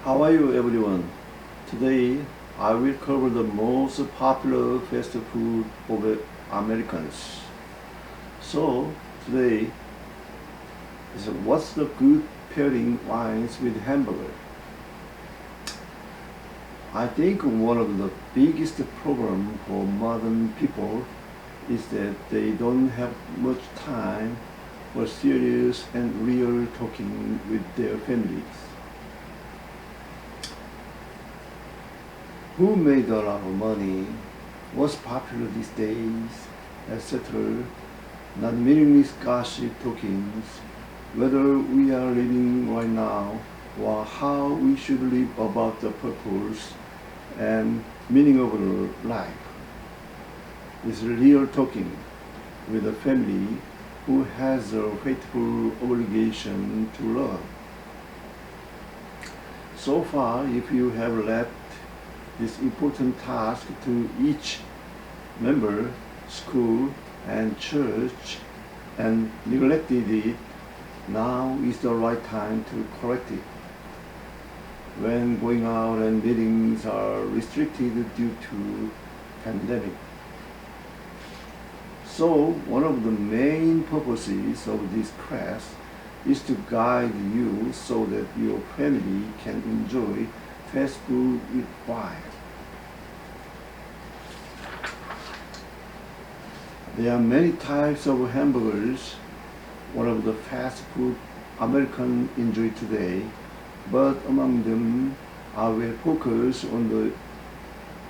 How are you everyone? Today I will cover the most popular fast food of Americans. So today is what's the good pairing wines with hamburger? I think one of the biggest problem for modern people is that they don't have much time for serious and real talking with their families. Who made a lot of money, what's popular these days, etc. Not meaningless gossip talkings, whether we are living right now or how we should live about the purpose and meaning of our life. Is real talking with a family who has a faithful obligation to love. So far, if you have left this important task to each member, school, and church and neglected it, now is the right time to correct it. When going out and meetings are restricted due to pandemic. So one of the main purposes of this class is to guide you so that your family can enjoy fast food with wine. There are many types of hamburgers, one of the fast food Americans enjoy today, but among them I will focus on the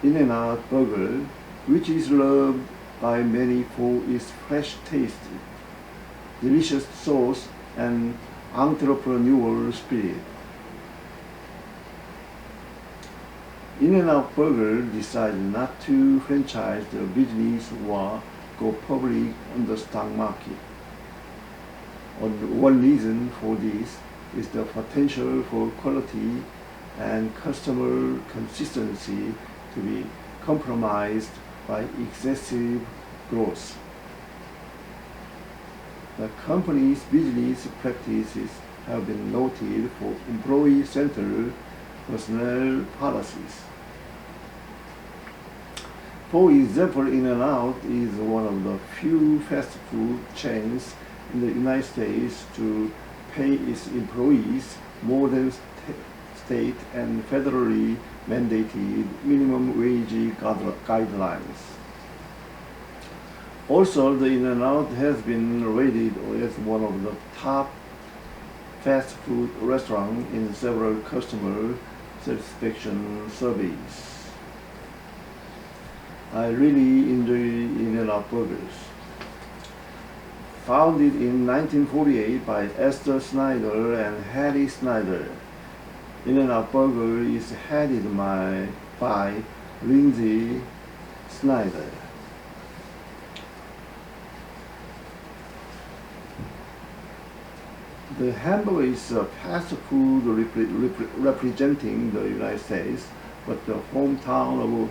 In-N-Out burger, which is loved by many for its fresh taste, delicious sauce, and entrepreneurial spirit. In-N-Out Burger decided not to franchise the business or go public on the stock market. One reason for this is the potential for quality and customer consistency to be compromised by excessive growth. The company's business practices have been noted for employee-centered personnel policies. For example, In-N-Out is one of the few fast food chains in the United States to pay its employees more than state and federally mandated minimum wage guidelines. Also, the In-N-Out has been rated as one of the top fast food restaurants in several customer satisfaction surveys. I really enjoy In-N-Out burgers. Founded in 1948 by Esther Snyder and Hattie Snyder, In-N-Out Burger is headed by Lindsay Snyder. The hamburger is a fast food representing the United States, but the hometown of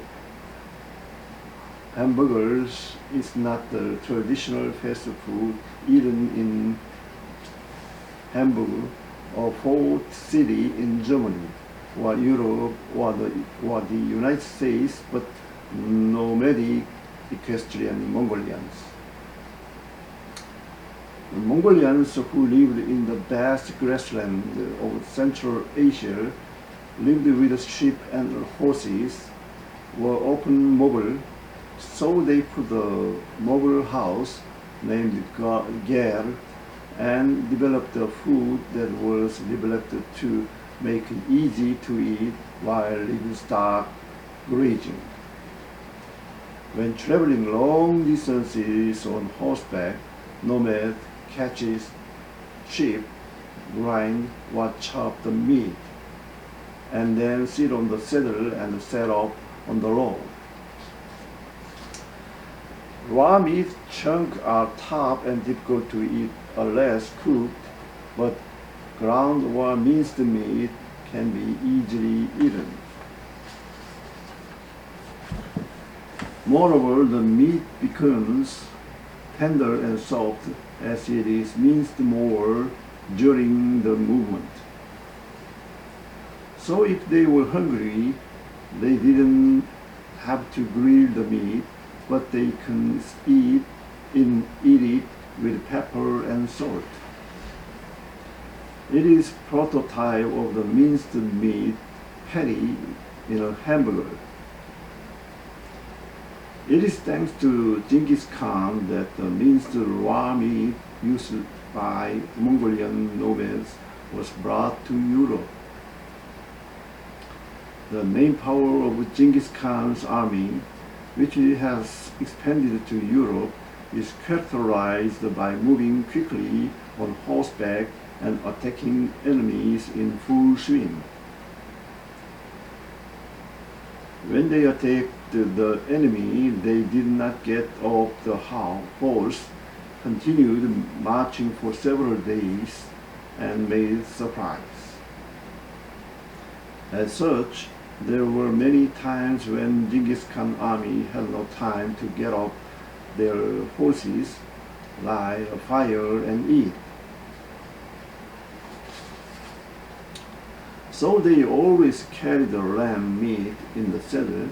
hamburgers is not the traditional fast food eaten in Hamburg or Fort City in Germany or Europe or the United States, but nomadic equestrian Mongolians. The Mongolians who lived in the vast grassland of Central Asia lived with sheep and horses, were often mobile, so they put a mobile house named Ger and developed a food that was developed to make it easy to eat while livestock grazing. When traveling long distances on horseback, nomad catches sheep, grind or chop the meat, and then sit on the saddle and set off on the road. Raw meat chunks are tough and difficult to eat unless cooked, but ground or minced meat can be easily eaten. Moreover, the meat becomes tender and soft as it is minced more during the movement. So if they were hungry, they didn't have to grill the meat, but they could eat it with pepper and salt. It is prototype of the minced meat patty in a hamburger. It is thanks to Genghis Khan that the minced raw meat used by Mongolian nomads was brought to Europe. The main power of Genghis Khan's army, which has expanded to Europe, is characterized by moving quickly on horseback and attacking enemies in full swing. When they attacked the enemy, they did not get off the horse, continued marching for several days, and made supplies. As such, there were many times when Genghis Khan army had no time to get off their horses, light a fire, and eat. So they always carried the lamb meat in the saddle,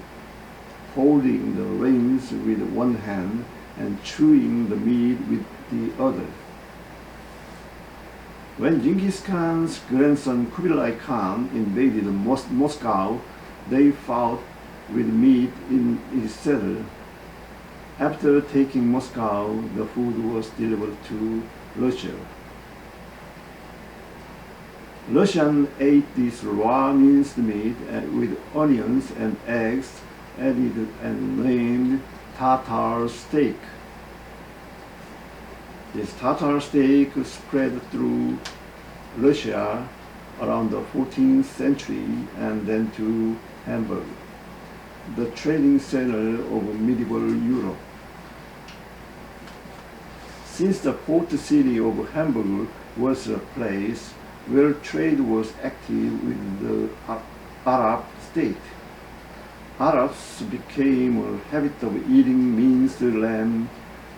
holding the reins with one hand and chewing the meat with the other. When Genghis Khan's grandson Kublai Khan invaded Moscow, they fought with meat in his saddle. After taking Moscow, the food was delivered to Russia. Russians ate this raw minced meat with onions and eggs added and named Tartar steak. This Tartar steak spread through Russia around the 14th century and then to Hamburg, the trading center of medieval Europe. Since the port city of Hamburg was a place where trade was active with the Arab state, Arabs became a habit of eating minced lamb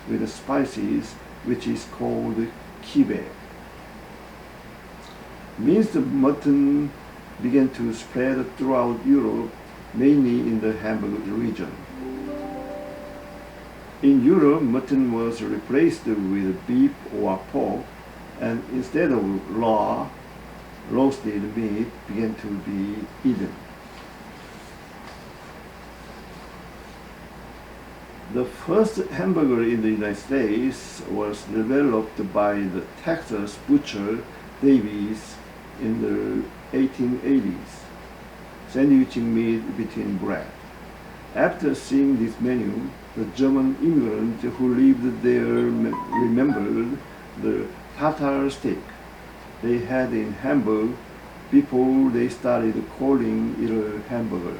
with spices, which is called kibbeh. Minced mutton began to spread throughout Europe, mainly in the Hamburg region. In Europe, mutton was replaced with beef or pork, and instead of raw, roasted meat began to be eaten. The first hamburger in the United States was developed by the Texas butcher Davis in the 1880s, sandwiching meat between bread. After seeing this menu, the German immigrants who lived there remembered the Tartar steak they had in Hamburg before they started calling it a hamburger.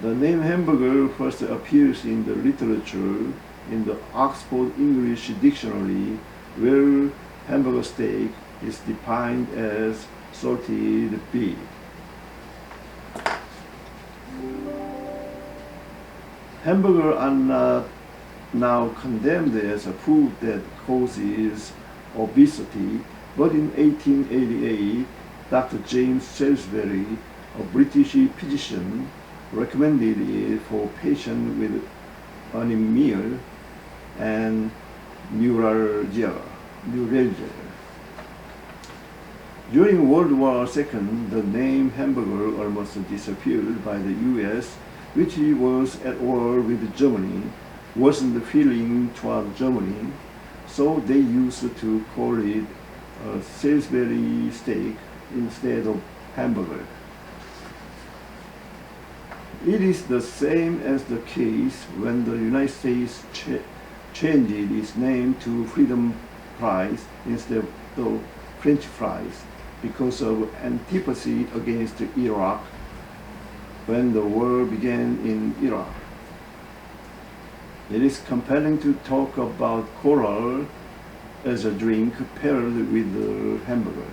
The name hamburger first appears in the literature in the Oxford English Dictionary, where hamburger steak is defined as salted beef. Hamburgers are not now condemned as a food that causes obesity, but in 1888, Dr. James Salisbury, a British physician, recommended it for patients with anemia and neuralgia. During World War II, the name hamburger almost disappeared by the US, which was at war with Germany, wasn't feeling toward Germany, so they used to call it a Salisbury steak instead of hamburger. It is the same as the case when the United States changed its name to Freedom Fries instead of French fries because of antipathy against Iraq when the war began in Iraq. It is compelling to talk about cola as a drink paired with the hamburger.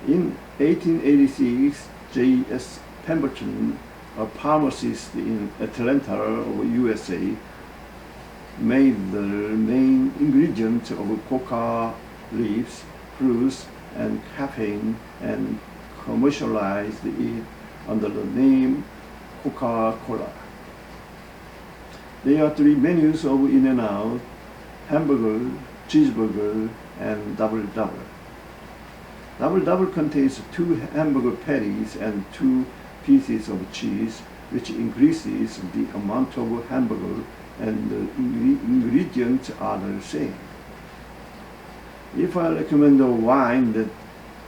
In 1886, J.S. Pemberton, a pharmacist in Atlanta, USA, made the main ingredient of coca leaves, fruits, and caffeine and commercialized it under the name Coca-Cola. There are 3 menus of In-N-Out: hamburger, cheeseburger, and double double. Double double contains 2 hamburger patties and 2 pieces of cheese, which increases the amount of hamburger, and the ingredients are the same. If I recommend a wine that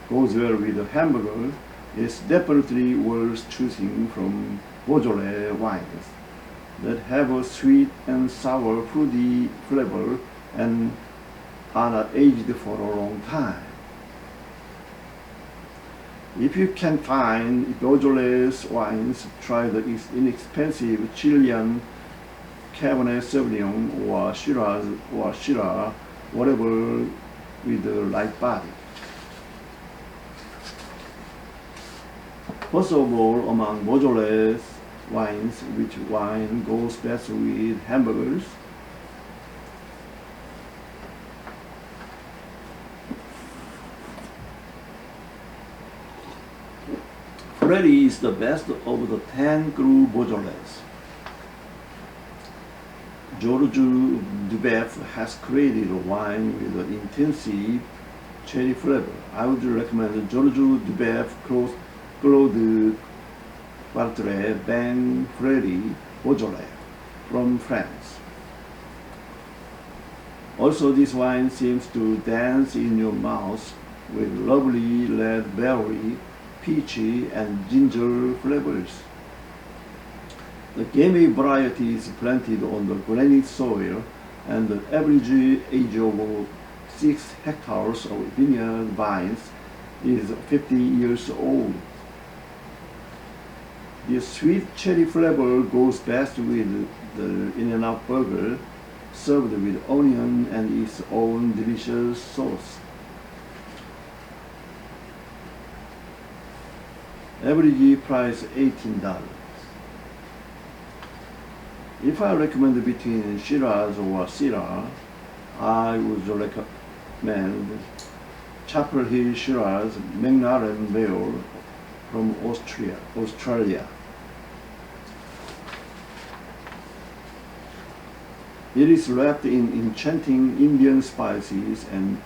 goes well with a hamburger, it's definitely worth choosing from Beaujolais wines that have a sweet and sour fruity flavor and are not aged for a long time. If you can find Beaujolais wines, try the inexpensive Chilean Cabernet Sauvignon or Shiraz or Shiraz, whatever with the right body. First of all, among Beaujolais wines, which wine goes best with hamburgers? Freddy is the best of the 10 Cru Beaujolais. Georges Duboeuf has created a wine with an intensive cherry flavor. I would recommend Georges Duboeuf Claude Bartret Ben Freddy Beaujolais from France. Also, this wine seems to dance in your mouth with lovely red berry, peachy, and ginger flavors. The gamay variety is planted on the granite soil, and the average age of 6 hectares of vineyard vines is 50 years old. The sweet cherry flavor goes best with the In-N-Out burger, served with onion and its own delicious sauce. Average price $18. If I recommend between Shiraz or Syrah, I would recommend Chapel Hill Shiraz McLaren Vale from Australia. It is wrapped in enchanting Indian spices and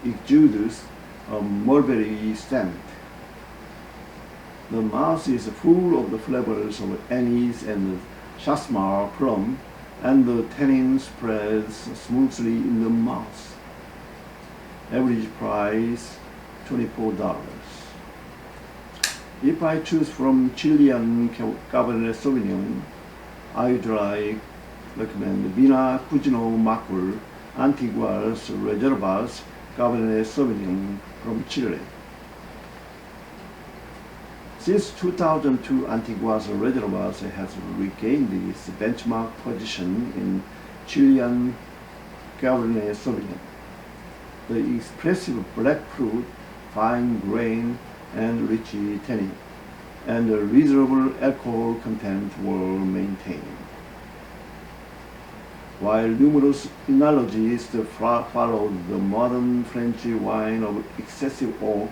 exudes a mulberry scent. The mouth is full of the flavors of anise and jasmine plum, and the tannin spreads smoothly in the mouth. Average price $24. If I choose from Chilean Cabernet Sauvignon, I would recommend Vina, Cousino, Macul, Antiguas, Reservas, Cabernet Sauvignon from Chile. Since 2002, Antiguas Reservas has regained its benchmark position in Chilean Cabernet Sauvignon. The expressive black fruit, fine grain, and rich tannin, and a reasonable alcohol content were maintained. While numerous enologists followed the modern French wine of excessive oak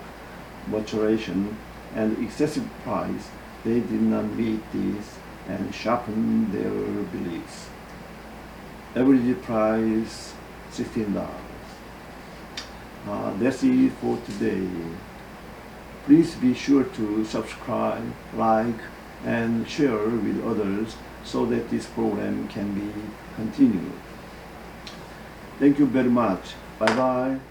maturation and excessive price, they did not meet this and sharpened their beliefs. Average price $16. That's it for today. Please be sure to subscribe, like, and share with others so that this program can be continued. Thank you very much. Bye-bye.